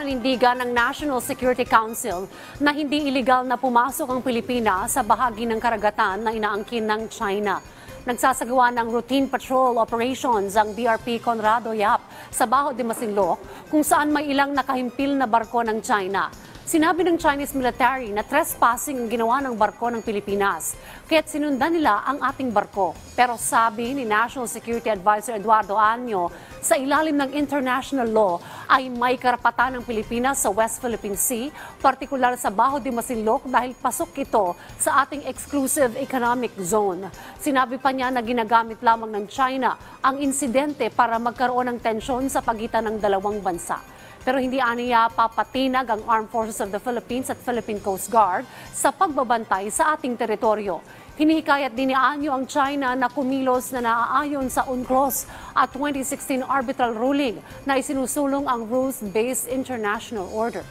Pananindigan ng National Security Council na hindi iligal na pumasok ang Pilipinas sa bahagi ng karagatan na inaangkin ng China. Nagsasagawa ng routine patrol operations ang BRP Conrado Yap sa Baho de Masinloc kung saan may ilang nakahimpil na barko ng China. Sinabi ng Chinese military na trespassing ang ginawa ng barko ng Pilipinas, kaya't sinundan nila ang ating barko. Pero sabi ni National Security Advisor Eduardo Anyo, sa ilalim ng international law ay may karapatan ng Pilipinas sa West Philippine Sea, partikular sa Baho de Masinloc dahil pasok ito sa ating exclusive economic zone. Sinabi pa niya na ginagamit lamang ng China ang insidente para magkaroon ng tensyon sa pagitan ng dalawang bansa. Pero hindi aniya papatinag ang Armed Forces of the Philippines at Philippine Coast Guard sa pagbabantay sa ating teritoryo. Hinihikayat din ni Anyo ang China na kumilos na naaayon sa UNCLOS at 2016 arbitral ruling na isinusulong ang rules-based international order.